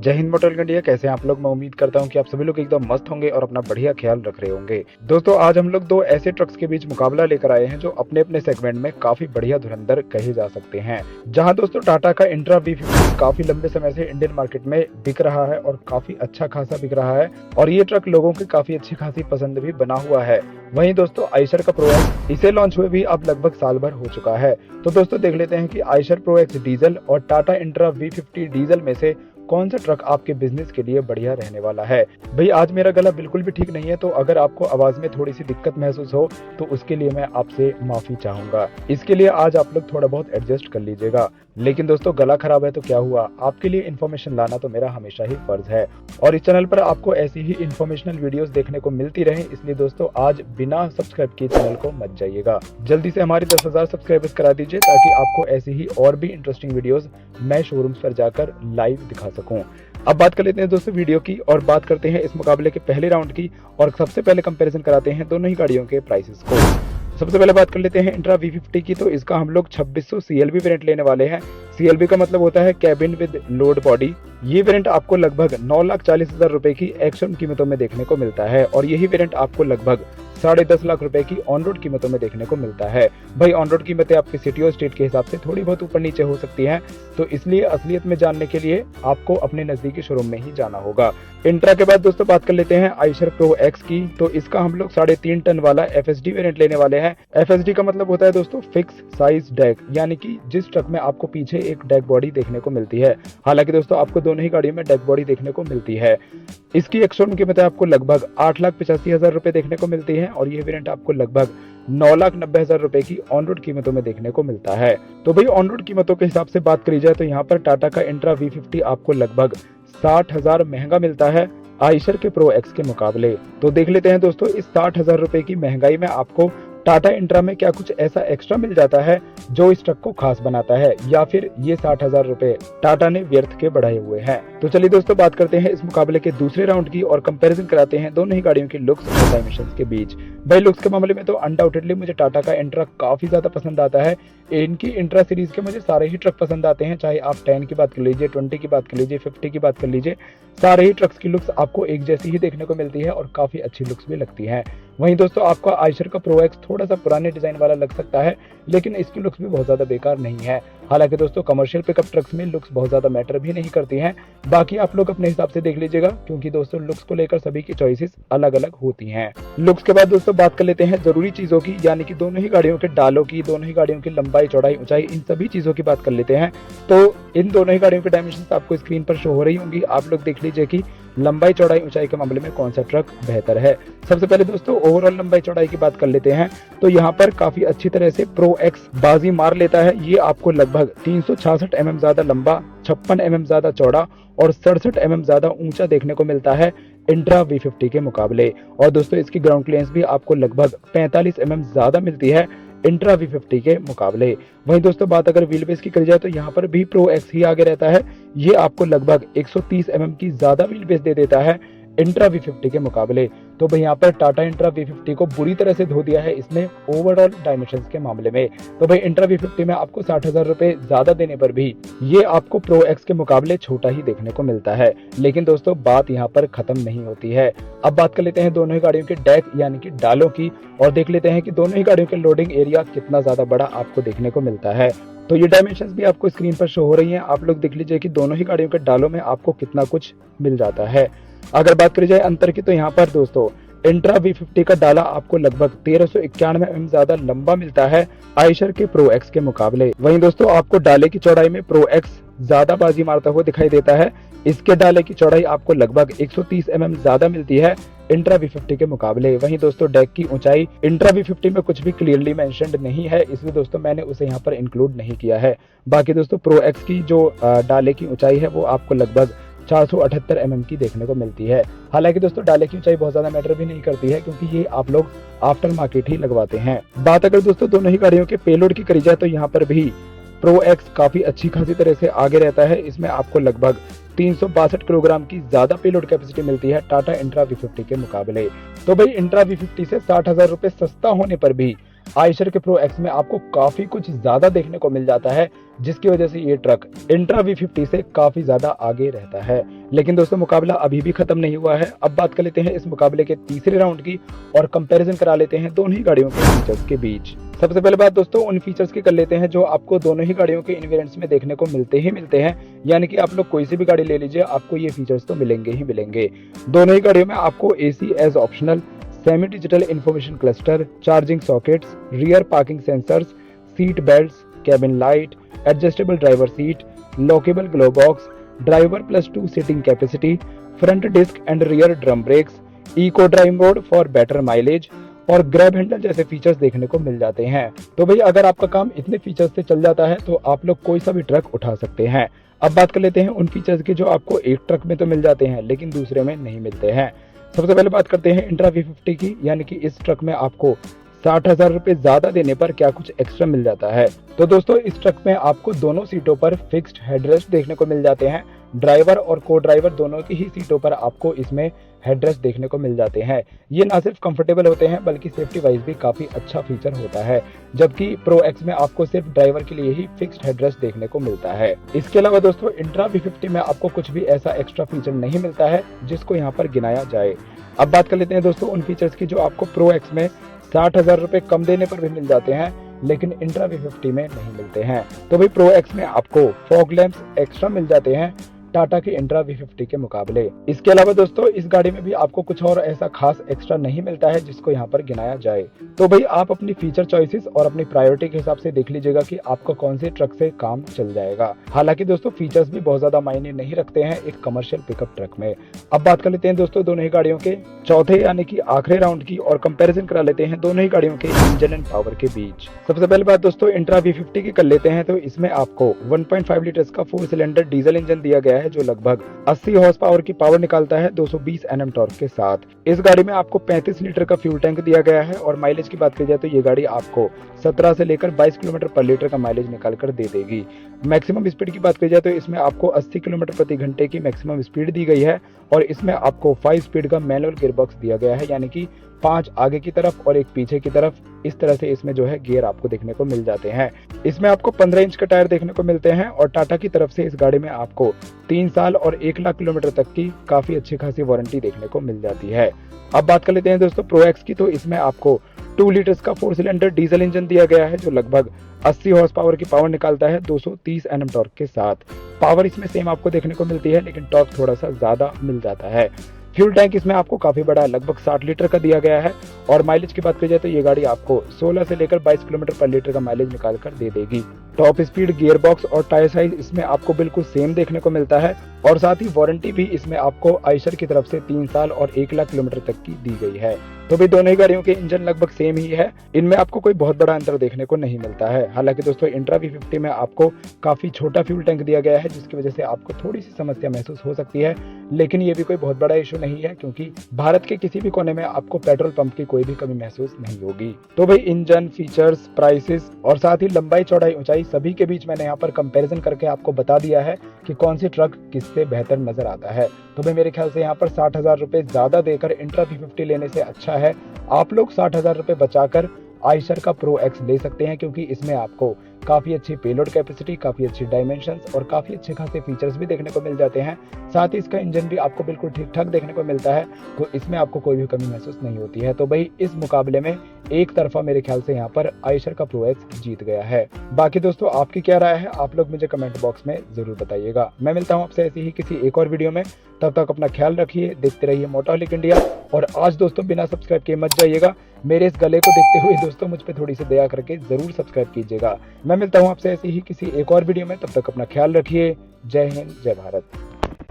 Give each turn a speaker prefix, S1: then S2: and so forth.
S1: जय Hind motor India. कैसे हैं आप लोग? मैं उम्मीद करता हूं कि आप सभी लोग एकदम मस्त होंगे और अपना बढ़िया ख्याल रख रहे होंगे। दोस्तों, आज हम लोग दो ऐसे ट्रक्स के बीच मुकाबला लेकर आए हैं जो अपने अपने सेगमेंट में काफी बढ़िया धुरंधर कहे जा सकते हैं। जहां दोस्तों टाटा का इंट्रा V50 काफी लंबे समय से इंडियन मार्केट में बिक रहा है और काफी अच्छा खासा बिक रहा है और ये ट्रक लोगों की काफी अच्छी खासी पसंद भी बना हुआ है। वहीं दोस्तों आइशर का प्रो एक्स इसे लॉन्च हुए भी अब लगभग साल भर हो चुका है। तो दोस्तों देख लेते हैं कि आइशर प्रो एक्स डीजल और टाटा इंट्रा V50 डीजल में से कौन सा ट्रक आपके बिजनेस के लिए बढ़िया रहने वाला है। भाई आज मेरा गला बिल्कुल भी ठीक नहीं है, तो अगर आपको आवाज में थोड़ी सी दिक्कत महसूस हो तो उसके लिए मैं आपसे माफी चाहूंगा। इसके लिए आज आप लोग थोड़ा बहुत एडजस्ट कर लीजिएगा। लेकिन दोस्तों गला खराब है तो क्या हुआ, आपके लिए इन्फॉर्मेशन लाना तो मेरा हमेशा ही फर्ज है और इस चैनल पर आपको ऐसी ही इन्फॉर्मेशनल वीडियोस देखने को मिलती रहे, इसलिए दोस्तों आज बिना सब्सक्राइब किए चैनल को मत जाइएगा। जल्दी से हमारे 10,000 सब्सक्राइबर्स करा दीजिए ताकि आपको ऐसी ही और भी इंटरेस्टिंग वीडियोस मैं शोरूम्स पर जाकर लाइव दिखा सकूं। अब बात कर लेते हैं दोस्तों वीडियो की और बात करते हैं इस मुकाबले के पहले राउंड की और सबसे पहले कंपैरिजन कराते हैं दोनों ही गाड़ियों के प्राइसेस को। सबसे पहले बात कर लेते हैं इंट्रा V50 की, तो इसका हम लोग 2600 CLB वेरिएंट लेने वाले हैं। CLB का मतलब होता है कैबिन विद लोड बॉडी। ये वेरिएंट आपको लगभग 9,40,000 रुपए की एक्शन कीमतों में देखने को मिलता है और यही वेरिएंट आपको लगभग 10.5 लाख रुपए की ऑन रोड कीमतों में देखने को मिलता है। भाई ऑन रोड कीमतें आपकी सिटी और स्टेट के हिसाब से थोड़ी बहुत ऊपर नीचे हो सकती हैं, तो इसलिए असलियत में जानने के लिए आपको अपने नजदीकी शोरूम में ही जाना होगा। इंट्रा के बाद दोस्तों बात कर लेते हैं आइशर प्रो एक्स की, तो इसका हम लोग 3.5 टन वाला FSD वेरिएंट लेने वाले हैं। FSD का मतलब होता है दोस्तों फिक्स साइज डैक, यानी कि जिस ट्रक में आपको पीछे एक डैक बॉडी देखने को मिलती है। हालांकि दोस्तों आपको दोनों ही गाड़ियों में डैक बॉडी देखने को मिलती है। इसकी एक्सशोरूम कीमत आपको लगभग 8,85,000 रुपए देखने को मिलती है और ये वेरिएंट आपको लगभग 9,90,000 रुपए की ऑन रोड कीमतों में देखने को मिलता है। तो भाई ऑन रोड कीमतों के हिसाब से बात करी जाए तो यहाँ पर टाटा का इंट्रा V50 आपको लगभग 60,000 महंगा मिलता है आइशर के प्रो एक्स के मुकाबले। तो देख लेते हैं दोस्तों इस 60,000 रुपए की महंगाई में आपको टाटा इंट्रा में क्या कुछ ऐसा एक्स्ट्रा मिल जाता है जो इस ट्रक को खास बनाता है, या फिर ये 60,000 रुपए टाटा ने व्यर्थ के बढ़ाए हुए हैं। तो चलिए दोस्तों बात करते हैं इस मुकाबले के दूसरे राउंड की और कंपैरिजन कराते हैं दोनों ही गाड़ियों की लुक्स और डायमेंशंस के बीच। भाई लुक्स के मामले में तो अनडाउटेडली मुझे टाटा का इंट्रा काफी ज्यादा पसंद आता है। इनकी इंट्रा सीरीज के मुझे सारे ही ट्रक पसंद आते हैं, चाहे आप 10 की बात कर लीजिए, 20 की बात कर लीजिए, 50 की बात कर लीजिए, सारे ही ट्रक्स की लुक्स आपको एक जैसी ही देखने को मिलती है और काफी अच्छी लुक्स भी लगती है। वहीं दोस्तों आपका आइशर का प्रो एक्स थोड़ा सा पुराने डिजाइन वाला लग सकता है, लेकिन इसकी लुक्स भी बहुत ज्यादा बेकार नहीं है। हालांकि दोस्तों कमर्शियल पिकअप ट्रक्स में लुक्स बहुत ज्यादा मैटर भी नहीं करती हैं। बाकी आप लोग अपने हिसाब से देख लीजिएगा, क्योंकि दोस्तों लुक्स को लेकर सभी की चॉइसेस अलग अलग होती हैं। लुक्स के बाद दोस्तों बात कर लेते हैं जरूरी चीजों की, यानी कि दोनों ही गाड़ियों के डालों की, दोनों ही गाड़ियों की लंबाई चौड़ाई ऊंचाई, इन सभी चीजों की बात कर लेते हैं। तो इन दोनों ही गाड़ियों के डायमेंशन आपको स्क्रीन पर शो हो रही होंगी। आप लोग देख लीजिए कि लंबाई चौड़ाई ऊंचाई के मामले में कौन सा ट्रक बेहतर है। सबसे पहले दोस्तों ओवरऑल लंबाई चौड़ाई की बात कर लेते हैं, तो यहाँ पर काफी अच्छी तरह से प्रो एक्स बाजी मार लेता है। ये आपको लगभग 366 mm ज्यादा लंबा, 56 mm ज्यादा चौड़ा और 67 mm ज्यादा ऊंचा देखने को मिलता है इंट्रा V50 के मुकाबले। और दोस्तों इसकी ग्राउंड क्लियरेंस भी आपको लगभग 45 mm ज्यादा मिलती है इंट्रा V50 के मुकाबले। वहीं दोस्तों बात अगर व्हील बेस की करी जाए तो यहाँ पर भी प्रो एक्स ही आगे रहता है। ये आपको लगभग 130 mm की ज्यादा व्हील बेस दे देता है इंट्रा V50 के मुकाबले। तो भाई यहाँ पर टाटा इंट्रा V50 को बुरी तरह से धो दिया है इसने ओवरऑल डायमेंशंस के मामले में। तो भाई इंट्रा V50 में आपको 60,000 रुपए ज्यादा देने पर भी ये आपको प्रो एक्स के मुकाबले छोटा ही देखने को मिलता है। लेकिन दोस्तों बात यहाँ पर खत्म नहीं होती है। अब बात कर लेते हैं दोनों ही गाड़ियों के डैक यानी कि डालों की और देख लेते हैं कि दोनों ही गाड़ियों के लोडिंग एरिया कितना ज्यादा बड़ा आपको देखने को मिलता है। तो ये डायमेंशंस भी आपको स्क्रीन पर शो हो रही हैं। आप लोग देख लीजिए कि दोनों ही गाड़ियों के डालों में आपको कितना कुछ मिल जाता है। अगर बात करी जाए अंतर की तो यहाँ पर दोस्तों इंट्रा V50 का डाला आपको लगभग 1391 mm ज्यादा लंबा मिलता है आइशर के प्रो एक्स के मुकाबले। वहीं दोस्तों आपको डाले की चौड़ाई में प्रो एक्स ज्यादा बाजी मारता हुआ दिखाई देता है। इसके डाले की चौड़ाई आपको लगभग 130 mm ज्यादा मिलती है इंट्रा V50 के मुकाबले। वहीं दोस्तों डैक की ऊंचाई इंट्रा V50 में कुछ भी क्लियरली मेंशन्ड नहीं है, इसलिए दोस्तों मैंने उसे यहाँ पर इंक्लूड नहीं किया है। बाकी दोस्तों प्रो एक्स की जो डाले की ऊंचाई है वो आपको लगभग 478 mm की देखने को मिलती है। हालांकि दोस्तों डाले की ऊंचाई बहुत ज्यादा मैटर भी नहीं करती है, क्योंकि ये आप लोग आफ्टर मार्केट ही लगवाते हैं। बात अगर दोस्तों दोनों ही गाड़ियों के पेलोड की करी जाए तो यहाँ पर भी प्रो एक्स काफी अच्छी खासी तरह से आगे रहता है। इसमें आपको लगभग 362 किलोग्राम की ज्यादा पेलोड कैपेसिटी मिलती है टाटा इंट्रा V50 के मुकाबले। तो भाई इंट्रा V50 से 60,000 रुपए सस्ता होने पर भी आयशर के प्रो एक्स में आपको काफी कुछ ज्यादा देखने को मिल जाता है, जिसकी वजह से ये ट्रक इंट्रा V50 से काफी ज्यादा आगे रहता है। लेकिन दोस्तों मुकाबला अभी भी खत्म नहीं हुआ है। अब बात कर लेते हैं इस मुकाबले के तीसरे राउंड की और कंपैरिजन करा लेते हैं दोनों ही गाड़ियों के फीचर्स के बीच। सबसे पहले बात दोस्तों उन फीचर्स की कर लेते हैं जो आपको दोनों ही गाड़ियों के इन्वेरिएंट्स में देखने को मिलते हैं। यानी कि आप लोग कोई सी भी गाड़ी ले लीजिए, आपको ये फीचर्स तो मिलेंगे ही मिलेंगे। दोनों ही गाड़ियों में आपको AC as optional, semi digital information cluster, charging sockets, rear parking sensors, seat belts, cabin light, adjustable driver seat, lockable glove box, driver +2 seating capacity, front disc and rear drum brakes, eco drive mode for better mileage और grab handle जैसे features देखने को मिल जाते हैं। तो भाई अगर आपका काम इतने फीचर्स से चल जाता है तो आप लोग कोई सा भी ट्रक उठा सकते हैं। अब बात कर लेते हैं उन फीचर्स की जो आपको एक ट्रक में तो मिल जाते हैं लेकिन दूसरे में नहीं मिलते हैं। सबसे पहले बात करते हैं इंट्रा V50 की, यानी कि इस ट्रक में आपको 60,000 रुपए ज्यादा देने पर क्या कुछ एक्स्ट्रा मिल जाता है। तो दोस्तों इस ट्रक में आपको दोनों सीटों पर फिक्स्ड हेडरेस्ट देखने को मिल जाते हैं। ड्राइवर और को ड्राइवर दोनों की ही सीटों पर आपको इसमें हेडरेस्ट देखने को मिल जाते हैं। ये ना सिर्फ कंफर्टेबल होते हैं बल्कि सेफ्टी वाइज भी काफी अच्छा फीचर होता है, जबकि प्रो एक्स में आपको सिर्फ ड्राइवर के लिए ही फिक्स्ड हेडरेस्ट देखने को मिलता है। इसके अलावा दोस्तों इंट्रा V50 में आपको कुछ भी ऐसा एक्स्ट्रा फीचर नहीं मिलता है जिसको यहाँ पर गिनाया जाए। अब बात कर लेते हैं दोस्तों उन फीचर्स की जो आपको प्रो एक्स में 60,000 रुपए कम देने पर भी मिल जाते हैं लेकिन इंट्रा V50 में नहीं मिलते हैं। तो भाई प्रो एक्स में आपको फॉग लैंप्स एक्स्ट्रा मिल जाते हैं टाटा की इंट्रा V50 के मुकाबले। इसके अलावा दोस्तों इस गाड़ी में भी आपको कुछ और ऐसा खास एक्स्ट्रा नहीं मिलता है जिसको यहाँ पर गिनाया जाए। तो भाई आप अपनी फीचर चॉइसेस और अपनी प्रायोरिटी के हिसाब से देख लीजिएगा कि आपका कौन से ट्रक से काम चल जाएगा। हालांकि दोस्तों फीचर्स भी बहुत ज्यादा मायने नहीं रखते हैं एक कमर्शियल पिकअप ट्रक में। अब बात कर लेते हैं दोस्तों दोनों ही गाड़ियों के चौथे यानी कि आखिरी राउंड की और कंपेरिजन करा लेते हैं दोनों ही गाड़ियों के इंजन एंड पावर के बीच। सबसे पहले बात दोस्तों इंट्रा V50 की कर लेते हैं। तो इसमें आपको 1.5 लीटर्स का 4 सिलेंडर डीजल इंजन दिया गया है जो लगभग 80 हॉर्स पावर की पावर निकालता है 220 Nm टॉर्क के साथ। इस गाड़ी में आपको 35 लीटर का फ्यूल टैंक दिया गया है और माइलेज की बात की जाए तो ये गाड़ी आपको 17 से लेकर 22 किलोमीटर पर लीटर का माइलेज निकाल कर दे देगी। मैक्सिमम स्पीड की बात की जाए तो इसमें आपको 80 किलोमीटर प्रति घंटे की मैक्सिमम स्पीड दी गई है और इसमें आपको 5 स्पीड का मैनुअल गियरबॉक्स दिया गया है, यानी कि 5 आगे की तरफ और एक पीछे की तरफ। इस तरह से इसमें जो है गियर आपको देखने को मिल जाते हैं। इसमें आपको 15 इंच का टायर देखने को मिलते हैं और टाटा की तरफ से इस गाड़ी में आपको 3 साल और 1 लाख किलोमीटर तक की काफी अच्छी खासी वारंटी देखने को मिल जाती है। अब बात कर लेते हैं दोस्तों प्रो एक्स की। तो इसमें आपको 2 लीटर्स का 4 सिलेंडर डीजल इंजन दिया गया है जो लगभग 80 हॉर्स पावर की पावर निकालता है 230 Nm टॉर्क के साथ। पावर इसमें सेम आपको देखने को मिलती है लेकिन टॉर्क थोड़ा सा ज्यादा मिल जाता है। फ्यूल टैंक इसमें आपको काफी बड़ा है, लगभग 60 लीटर का दिया गया है और माइलेज की बात की जाए तो ये गाड़ी आपको 16 से लेकर 22 किलोमीटर पर लीटर का माइलेज निकाल कर दे देगी। टॉप स्पीड, गियर बॉक्स और टायर साइज इसमें आपको बिल्कुल सेम देखने को मिलता है और साथ ही वारंटी भी इसमें आपको आयशर की तरफ से 3 साल और 1 लाख किलोमीटर तक की दी गई है। तो भी दोनों ही गाड़ियों के इंजन लगभग सेम ही है, इनमें आपको कोई बहुत बड़ा अंतर देखने को नहीं मिलता है। हालांकि दोस्तों इंट्रा V50 में आपको काफी छोटा फ्यूल टैंक दिया गया है जिसकी वजह से आपको थोड़ी सी समस्या महसूस हो सकती है, लेकिन ये भी कोई बहुत बड़ा इशू नहीं है क्योंकि भारत के किसी भी कोने में आपको पेट्रोल पंप की कोई भी कमी महसूस नहीं होगी। तो भाई इंजन, फीचर्स, प्राइसेस और साथ ही लंबाई, चौड़ाई, ऊंचाई सभी के बीच मैंने यहाँ पर कंपैरिजन करके आपको बता दिया है कि कौन सी ट्रक किससे बेहतर नजर आता है। तो भाई मेरे ख्याल से यहाँ पर 60,000 रुपए ज्यादा देकर इंट्रा V50 लेने से अच्छा है आप लोग 60,000 रुपए बचाकर आयशर का प्रो एक्स ले सकते हैं, क्योंकि इसमें आपको काफी अच्छी पेलोड कैपेसिटी, काफी अच्छी डायमेंशंस और काफी अच्छे खासे फीचर्स भी देखने को मिल जाते हैं। साथ ही इसका इंजन भी आपको बिल्कुल ठीक ठाक देखने को मिलता है, तो इसमें आपको कोई भी कमी महसूस नहीं होती है। तो भाई इस मुकाबले में एक तरफा मेरे ख्याल से यहाँ पर आयशर का प्रो एक्स जीत गया है। बाकी दोस्तों आपकी क्या राय है आप लोग मुझे कमेंट बॉक्स में जरूर बताइएगा। मैं मिलता हूँ आपसे ऐसी ही किसी एक और वीडियो में, तब तक अपना ख्याल रखिए, देखते रहिए मोटोहॉलिक इंडिया। और आज दोस्तों बिना सब्सक्राइब किए मत जाइएगा, मेरे इस गले को देखते हुए दोस्तों मुझ पे थोड़ी सी दया करके जरूर सब्सक्राइब कीजिएगा। मैं मिलता हूँ आपसे ऐसी ही किसी एक और वीडियो में, तब तक अपना ख्याल रखिए। जय हिंद, जय भारत।